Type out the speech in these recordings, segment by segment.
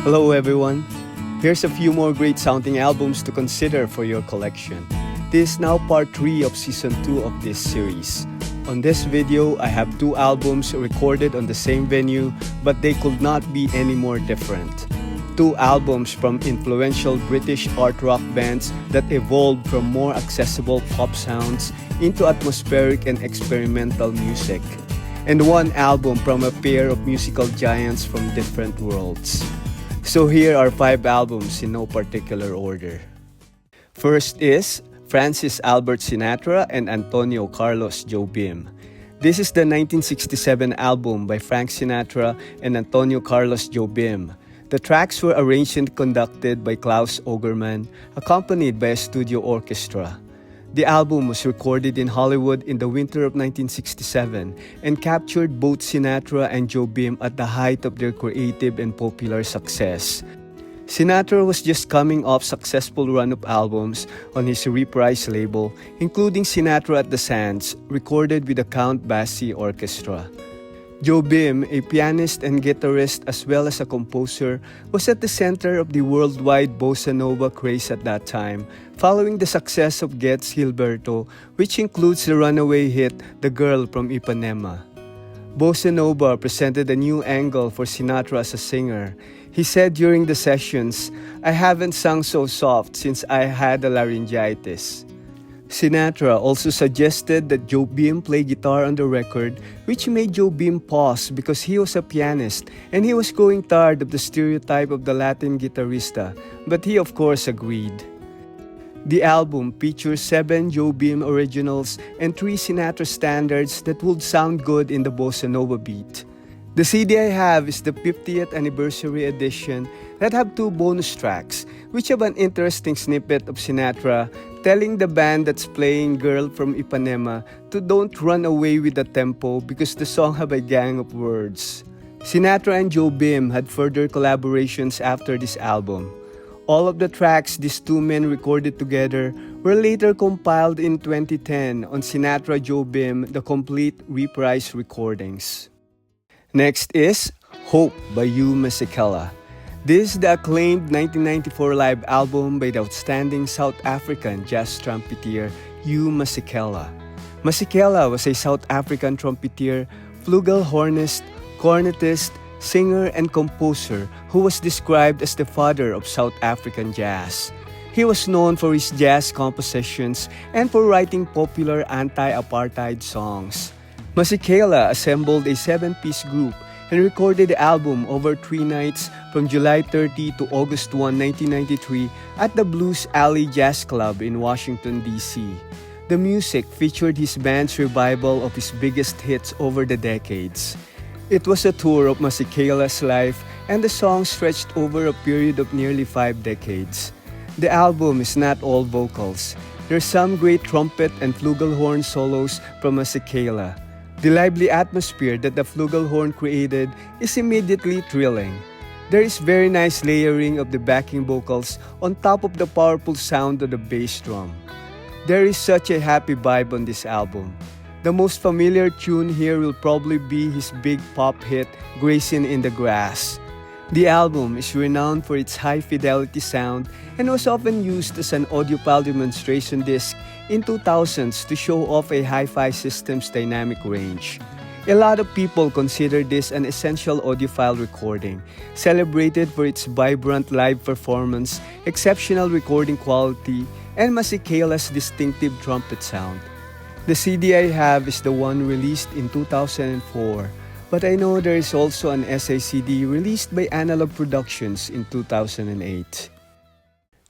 Hello everyone. Here's a few more great sounding albums to consider for your collection. This is now part 3 of season 2 of this series. On this video, I have 2 albums recorded on the same venue, but they could not be any more different. 2 albums from influential British art rock bands that evolved from more accessible pop sounds into atmospheric and experimental music. And 1 album from a pair of musical giants from different worlds. So here are 5 albums in no particular order. First is Francis Albert Sinatra and Antonio Carlos Jobim. This is the 1967 album by Frank Sinatra and Antonio Carlos Jobim. The tracks were arranged and conducted by Klaus Ogerman, accompanied by a studio orchestra. The album was recorded in Hollywood in the winter of 1967 and captured both Sinatra and Jobim at the height of their creative and popular success. Sinatra was just coming off successful run of albums on his Reprise label, including Sinatra at the Sands, recorded with the Count Basie Orchestra. Jobim, a pianist and guitarist as well as a composer, was at the center of the worldwide bossa nova craze at that time, following the success of Getz Gilberto, which includes the runaway hit The Girl from Ipanema. Bossa nova presented a new angle for Sinatra as a singer. He said during the sessions, "I haven't sung so soft since I had a laryngitis." Sinatra also suggested that Jobim play guitar on the record, which made Jobim pause because he was a pianist and he was growing tired of the stereotype of the Latin guitarista, but he of course agreed. The album features 7 Jobim originals and 3 Sinatra standards that would sound good in the bossa nova beat. The CD I have is the 50th anniversary edition that have 2 bonus tracks, which have an interesting snippet of Sinatra telling the band that's playing Girl from Ipanema to don't run away with the tempo because the song have a gang of words. Sinatra and Jobim had further collaborations after this album. All of the tracks these 2 men recorded together were later compiled in 2010 on Sinatra Jobim, the complete Reprise recordings. Next is Hope by Hugh Masekela. This is the acclaimed 1994 live album by the outstanding South African jazz trumpeter Hugh Masekela. Masekela was a South African trumpeter, flugelhornist, cornetist, singer, and composer who was described as the father of South African jazz. He was known for his jazz compositions and for writing popular anti-apartheid songs. Masekela assembled a 7-piece group and recorded the album over 3 nights from July 30 to August 1, 1993 at the Blues Alley Jazz Club in Washington, D.C. The music featured his band's revival of his biggest hits over the decades. It was a tour of Masekela's life, and the song stretched over a period of nearly 5 decades. The album is not all vocals. There's some great trumpet and flugelhorn solos from Masekela. The lively atmosphere that the flugelhorn created is immediately thrilling. There is very nice layering of the backing vocals on top of the powerful sound of the bass drum. There is such a happy vibe on this album. The most familiar tune here will probably be his big pop hit, Grazing in the Grass. The album is renowned for its high-fidelity sound and was often used as an audiophile demonstration disc in 2000s to show off a hi-fi system's dynamic range. A lot of people consider this an essential audiophile recording, celebrated for its vibrant live performance, exceptional recording quality, and Masekela's distinctive trumpet sound. The CD I have is the one released in 2004, but I know there is also an SACD released by Analog Productions in 2008.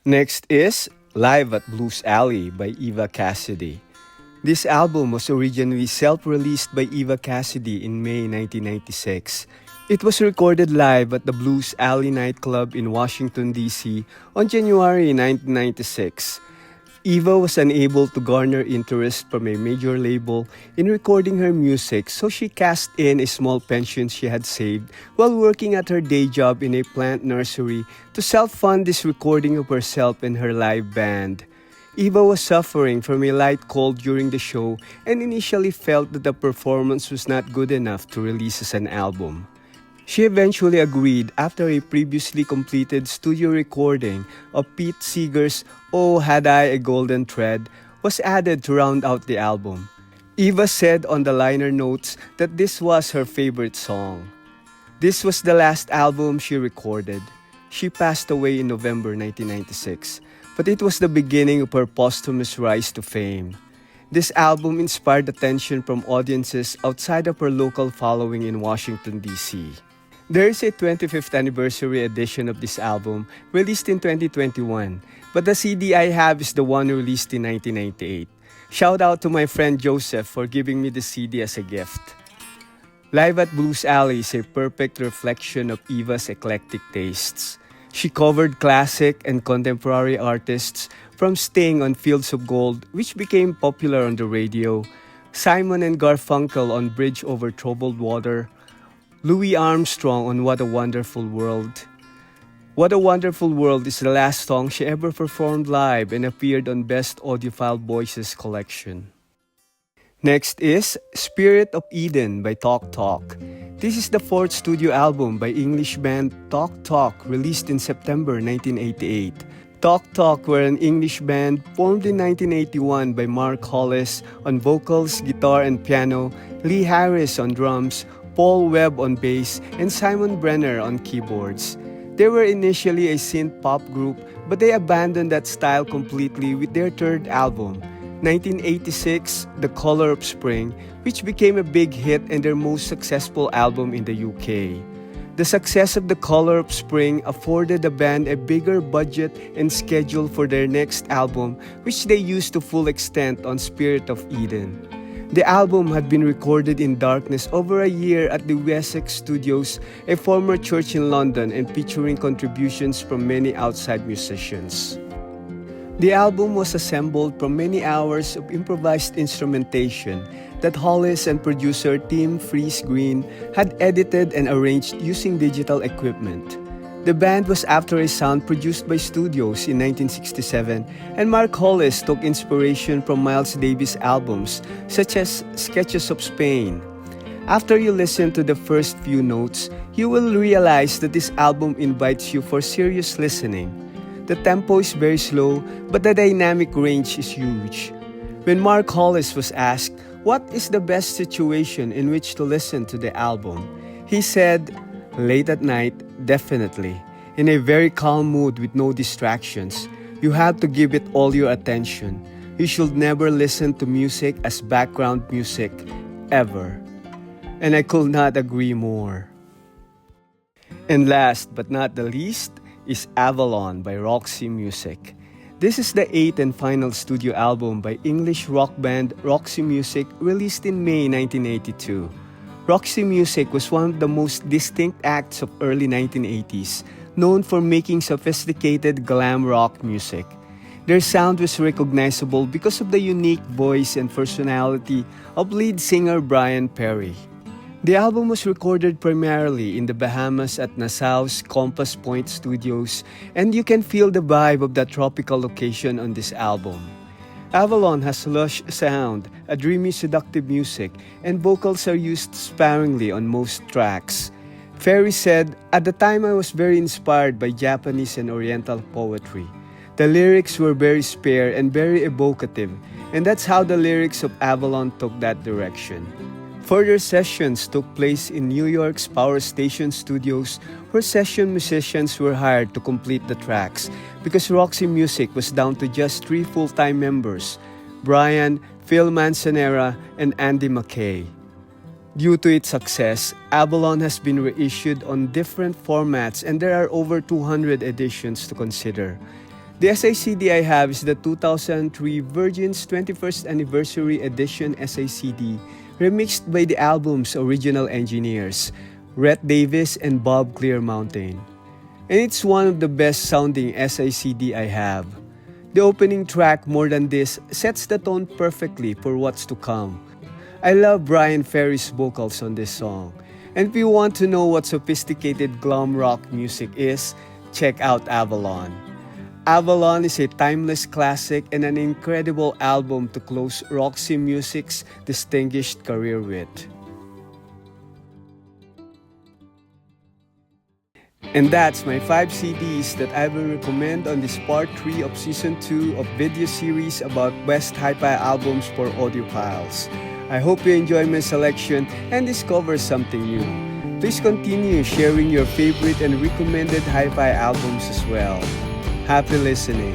Next is Live at Blues Alley by Eva Cassidy. This album was originally self-released by Eva Cassidy in May 1996. It was recorded live at the Blues Alley nightclub in Washington, D.C. on January 1996. Eva was unable to garner interest from a major label in recording her music, so she cashed in a small pension she had saved while working at her day job in a plant nursery to self-fund this recording of herself and her live band. Eva was suffering from a light cold during the show and initially felt that the performance was not good enough to release as an album. She eventually agreed after a previously completed studio recording of Pete Seeger's "Oh Had I a Golden Thread" was added to round out the album. Eva said on the liner notes that this was her favorite song. This was the last album she recorded. She passed away in November 1996, but it was the beginning of her posthumous rise to fame. This album inspired attention from audiences outside of her local following in Washington, D.C. There is a 25th anniversary edition of this album released in 2021, but the CD I have is the one released in 1998. Shout out to my friend Joseph for giving me the CD as a gift. Live at Blues Alley is a perfect reflection of Eva's eclectic tastes. She covered classic and contemporary artists from Sting on Fields of Gold, which became popular on the radio, Simon and Garfunkel on Bridge Over Troubled Water, Louis Armstrong on What a Wonderful World. What a Wonderful World is the last song she ever performed live and appeared on Best Audiophile Voices collection. Next is Spirit of Eden by Talk Talk. This is the fourth studio album by English band Talk Talk, released in September 1988. Talk Talk were an English band formed in 1981 by Mark Hollis on vocals, guitar and piano, Lee Harris on drums, Paul Webb on bass, and Simon Brenner on keyboards. They were initially a synth-pop group, but they abandoned that style completely with their third album, 1986, The Color of Spring, which became a big hit and their most successful album in the UK. The success of The Color of Spring afforded the band a bigger budget and schedule for their next album, which they used to full extent on Spirit of Eden. The album had been recorded in darkness over a year at the Wessex Studios, a former church in London, and featuring contributions from many outside musicians. The album was assembled from many hours of improvised instrumentation that Hollis and producer Tim Freeze Green had edited and arranged using digital equipment. The band was after a sound produced by Studios in 1967, and Mark Hollis took inspiration from Miles Davis albums such as Sketches of Spain. After you listen to the first few notes, you will realize that this album invites you for serious listening. The tempo is very slow, but the dynamic range is huge. When Mark Hollis was asked, what is the best situation in which to listen to the album, he said, late at night, definitely. In a very calm mood with no distractions, you have to give it all your attention. You should never listen to music as background music, ever. And I could not agree more. And last but not the least is Avalon by Roxy Music. This is the 8th and final studio album by English rock band Roxy Music, released in May 1982. Roxy Music was one of the most distinct acts of early 1980s, known for making sophisticated glam rock music. Their sound was recognizable because of the unique voice and personality of lead singer Brian Perry. The album was recorded primarily in the Bahamas at Nassau's Compass Point Studios, and you can feel the vibe of that tropical location on this album. Avalon has lush sound, a dreamy seductive music, and vocals are used sparingly on most tracks. Ferry said, "At the time I was very inspired by Japanese and Oriental poetry. The lyrics were very spare and very evocative, and that's how the lyrics of Avalon took that direction." Further sessions took place in New York's Power Station Studios, where session musicians were hired to complete the tracks because Roxy Music was down to just 3 full-time members, Brian, Phil Manzanera, and Andy McKay. Due to its success, Avalon has been reissued on different formats and there are over 200 editions to consider. The SACD I have is the 2003 Virgin's 21st Anniversary Edition SACD, remixed by the album's original engineers, Rhett Davis and Bob Clearmountain. And it's one of the best sounding SACD I have. The opening track, More Than This, sets the tone perfectly for what's to come. I love Brian Ferry's vocals on this song. And if you want to know what sophisticated glam rock music is, check out Avalon. Avalon is a timeless classic and an incredible album to close Roxy Music's distinguished career with. And that's my 5 CDs that I will recommend on this part 3 of season 2 of video series about best hi-fi albums for audiophiles. I hope you enjoy my selection and discover something new. Please continue sharing your favorite and recommended hi-fi albums as well. Happy listening!